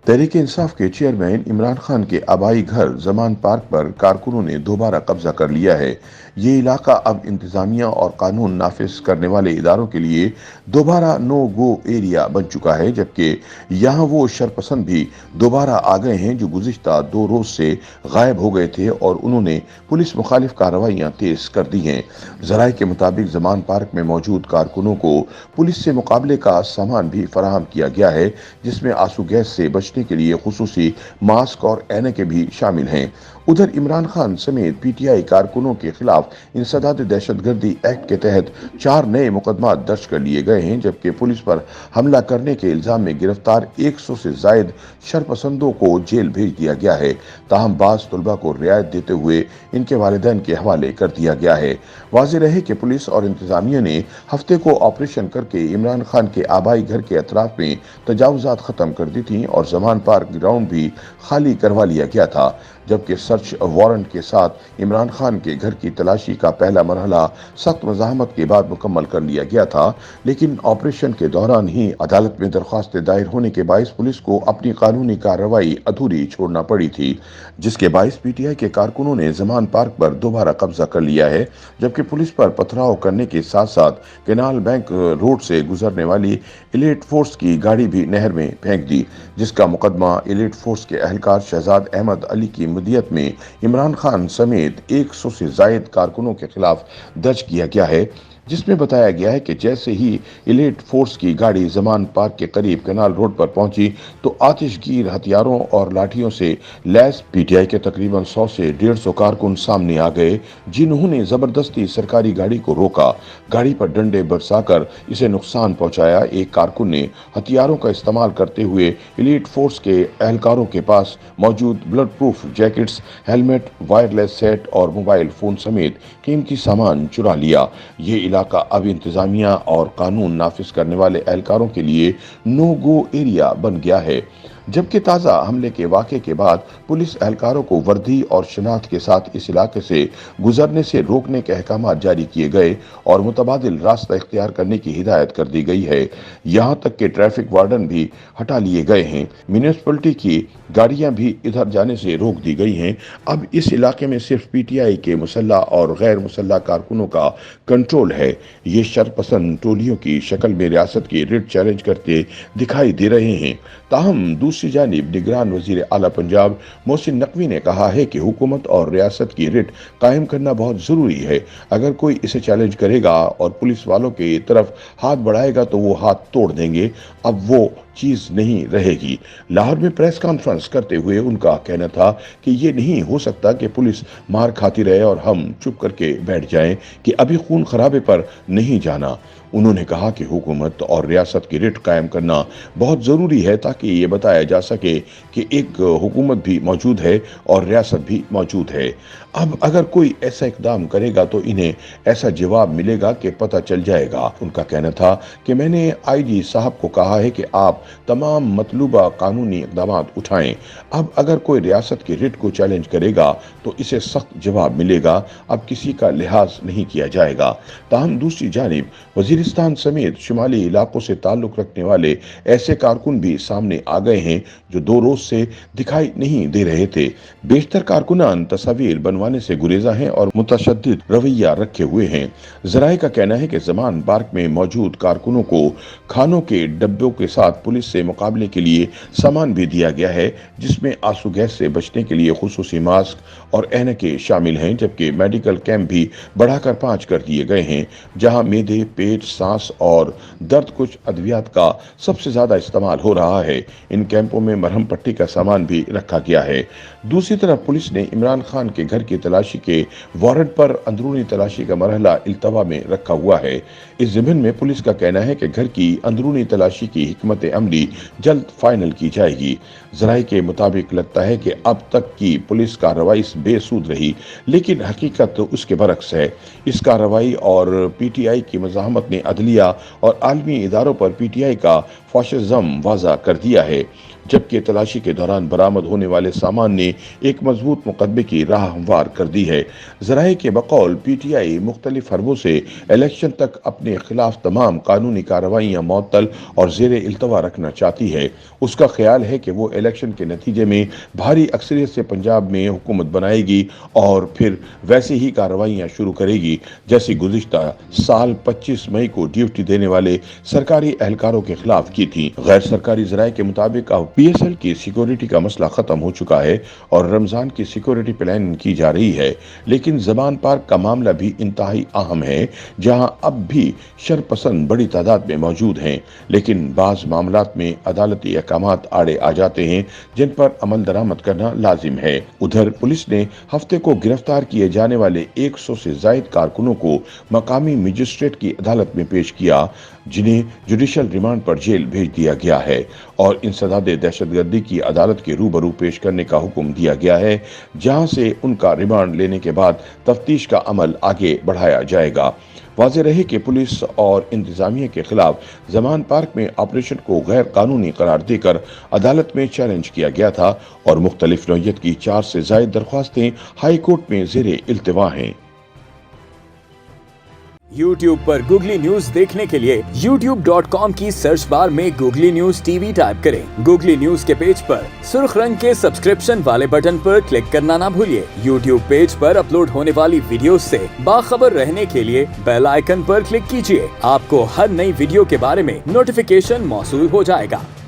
तहरीक इंसाफ के चेयरमैन इमरान खान के आबाई घर जमान पार्क पर कारकुनों ने दोबारा कब्जा कर लिया है। ये इलाका अब इंतजामिया और कानून नाफिज करने वाले इदारों के लिए दोबारा नो गो एरिया बन चुका है, जबकि यहाँ वो शरपसंद भी दोबारा आ गए हैं जो गुज़िश्ता 2 रोज से गायब हो गए थे और उन्होंने पुलिस मुखालिफ कार्रवाइयाँ तेज कर दी हैं। जराये के मुताबिक जमान पार्क में मौजूद कारकुनों को पुलिस से मुकाबले का सामान भी फराहम किया गया है, जिसमें आंसू गैस से बचने के लिए खुसूसी मास्क और ऐनके भी शामिल हैं। उधर इमरान खान समेत पीटीआई कारकुनों के खिलाफ इंसदाद दहशतगर्दी एक्ट के तहत 4 नए मुकदमा दर्ज कर लिए गए हैं, जबकि पुलिस पर हमला करने के इल्जाम में गिरफ्तार 100 से जायद शरपसंदों को जेल भेज दिया गया है। ताहम बाज तलबा को रियायत देते हुए इनके वालिदैन के हवाले कर दिया गया है। वाज़ेह रहे कि पुलिस और इंतजामिया ने हफ्ते को ऑपरेशन करके इमरान खान के आबाई घर के अतराफ में तजावुजात खत्म कर दी थी और जमान पार्क ग्राउंड भी खाली करवा लिया गया था, जबकि सर्च वारंट के साथ इमरान खान के घर की तलाशी का पहला मरहला सख्त मज़ाहमत के बाद मुकम्मल कर लिया गया था। लेकिन ऑपरेशन के दौरान ही अदालत में दरख्वास्त दायर होने के बाइस पुलिस को अपनी कानूनी कार्रवाई अधूरी छोड़ना पड़ी थी, जिसके बाइस पीटीआई के कारकुनों ने जमान पार्क पर दोबारा कब्जा कर लिया है, जबकि पुलिस पर पथराव करने के साथ साथ केनाल बैंक रोड से गुजरने वाली एलीट फोर्स की गाड़ी भी नहर में फेंक दी, जिसका मुकदमा एलीट फोर्स के एहलकार शहजाद अहमद अली की मुदियत में इमरान खान समेत 100 से जायद कारकुनों के खिलाफ दर्ज किया गया है, जिसमें बताया गया है कि जैसे ही एलीट फोर्स की गाड़ी जमान पार्क के करीब कैनाल रोड पर पहुंची तो आतिशगीर हथियारों और लाठियों से लैस पीटीआई के तकरीबन 100 से 150 कारकुन सामने आ गए, जिन्होंने जबरदस्ती सरकारी गाड़ी को रोका, गाड़ी पर डंडे बरसाकर इसे नुकसान पहुंचाया। एक कारकुन ने हथियारों का इस्तेमाल करते हुए एलीट फोर्स के एहलकारों के पास मौजूद blood proof jackets, helmet, wireless set और मोबाइल फोन समेत कीमती सामान चुरा लिया। ये इलाका अब इंतजामिया और कानून नाफिज करने वाले एहलकारों के लिए नो गो एरिया बन गया है, जबकि ताज़ा हमले के वाक़े के बाद पुलिस एहलकारों को वर्दी और शनाख्त के साथ इस इलाके से गुजरने से रोकने के अहकाम जारी किए गए और मुतबादिल रास्ता इख्तियार करने की हिदायत कर दी गई है। यहाँ तक कि ट्रैफिक वार्डन भी हटा लिए गए हैं। म्यूनिसिपैलिटी की गाड़ियां भी इधर जाने से रोक दी गई हैं। अब इस इलाके में सिर्फ पीटीआई के मुसल्ला और गैर मुसल्ला कारकुनों का कंट्रोल है। ये शरपसंद टोलियों की शक्ल में रियासत की रिट चैलेंज करते दिखाई दे रहे हैं। ताहम दूसरी जानिब निगरान वजीर आला पंजाब मोहसिन नकवी ने कहा है कि हुकूमत और रियासत की रिट कायम करना बहुत ज़रूरी है। अगर कोई इसे चैलेंज करेगा और पुलिस वालों की तरफ हाथ बढ़ाएगा तो वो हाथ तोड़ देंगे। अब वो चीज नहीं रहेगी। लाहौर में प्रेस कॉन्फ्रेंस करते हुए उनका कहना था कि ये नहीं हो सकता कि पुलिस मार खाती रहे और हम चुप करके बैठ जाएं कि अभी खून खराबे पर नहीं जाना। उन्होंने कहा कि हुकूमत और रियासत की रिट कायम करना बहुत ज़रूरी है ताकि ये बताया जा सके कि एक हुकूमत भी मौजूद है और रियासत भी मौजूद है। अब अगर कोई ऐसा इकदाम करेगा तो इन्हें ऐसा जवाब मिलेगा कि पता चल जाएगा। उनका कहना था कि मैंने आईजी साहब को कहा है कि आप तमाम मतलूबा कानूनी इकदाम उठाएं। अब अगर कोई रियासत की रिट को चैलेंज करेगा तो इसे सख्त जवाब मिलेगा। अब किसी का लिहाज नहीं किया जाएगा। ताहम दूसरी जानिब वजीरिस्तान समेत शुमाली इलाकों से ताल्लुक रखने वाले ऐसे कारकुन भी सामने आ गए हैं जो 2 रोज से दिखाई नहीं दे रहे थे। बेशतर कारकुनान तस्वीर बनवाने से गुरेजा हैं और मुतशद्दिद रवैया रखे हुए हैं। जराये का कहना है कि जमान पार्क में मौजूद कारकुनों को खानों के डब्बों के साथ पुलिस से मुकाबले के लिए सामान भी दिया गया है, जिसमें आंसू गैस से बचने के लिए खुसूसी मास्क और ऐनके शामिल हैं, जबकि मेडिकल कैंप भी बढ़ाकर 5 कर दिए गए हैं, जहां मेदे, पेट, सांस और दर्द कुछ अद्वियात का सबसे ज्यादा इस्तेमाल हो रहा है। इन कैंपों में मरहम पट्टी का सामान भी रखा गया है। दूसरी तरफ पुलिस ने इमरान खान के घर की तलाशी के वारंट पर अंदरूनी तलाशी का मरहला इल्तवा में रखा हुआ है। इस ज़िम्न में पुलिस का कहना है कि घर की अंदरूनी तलाशी की हिकमत अमली जल्द फाइनल की जाएगी। जराये के मुताबिक लगता है कि अब तक की पुलिस कार्रवाई बेसूद रही, लेकिन हकीकत उसके बरक्स है। इस कार्रवाई और पीटीआई की मज़ाहमत ने अदलिया और आलमी इदारों पर पीटीआई का फाशिज़्म वाज़ा कर दिया है। जबकि तलाशी के दौरान बरामद होने वाले सामान ने एक मजबूत मुकदमे की राह हमवार कर दी है। ज़राए के बकौल पीटीआई मुख्तलिफ हरबों से इलेक्शन तक अपने खिलाफ तमाम कानूनी कार्रवाइयाँ मुअत्तल और ज़ेरे इल्तवा रखना चाहती है। उसका ख्याल है कि वो इलेक्शन के नतीजे में भारी अक्सरियत से पंजाब में हुकूमत बनाएगी और फिर वैसी ही कार्रवाइयाँ शुरू करेगी जैसी गुज़िश्ता साल 25 मई को ड्यूटी देने वाले सरकारी एहलकारों के खिलाफ की थी। गैर सरकारी ज़राए के मुताबिक अब PSL की सिक्योरिटी का मसला खत्म हो चुका है और रमजान की सिक्योरिटी प्लानिंग की जा रही है, लेकिन ज़मान पार्क का मामला भी इंतहाई अहम है, जहां अब भी शरपसंद बड़ी तादाद में मौजूद हैं, लेकिन बाज़ मामलात में अदालती अहकामात आड़े आ जाते हैं जिन पर अमल दरामद करना लाजिम है। उधर पुलिस ने हफ्ते को गिरफ्तार किए जाने वाले 100 से जायद कारकुनों को मकामी मजिस्ट्रेट की अदालत में पेश किया, जिन्हें जुडिशल रिमांड पर जेल भेज दिया गया है और इंसदाद दहशतगर्दी की अदालत के रूबरू पेश करने का हुक्म दिया गया है, जहां से उनका रिमांड लेने के बाद तफ्तीश का अमल आगे बढ़ाया जाएगा। वाज़ेह रहे कि पुलिस और इंतजामिया के खिलाफ ज़मान पार्क में ऑपरेशन को गैर कानूनी करार देकर अदालत में चैलेंज किया गया था और मुख्तलिफ नौइयत की 4 से ज़ायद दरख्वास्तें हाई कोर्ट में ज़ेरे इल्तिवा हैं। YouTube पर गूगली न्यूज देखने के लिए youtube.com की सर्च बार में गूगली न्यूज TV टाइप करें। गूगली न्यूज के पेज पर सुर्ख रंग के सब्सक्रिप्शन वाले बटन पर क्लिक करना ना भूलिए। YouTube पेज पर अपलोड होने वाली वीडियोस से बाखबर रहने के लिए बेल आइकन पर क्लिक कीजिए। आपको हर नई वीडियो के बारे में नोटिफिकेशन मौसूल हो जाएगा।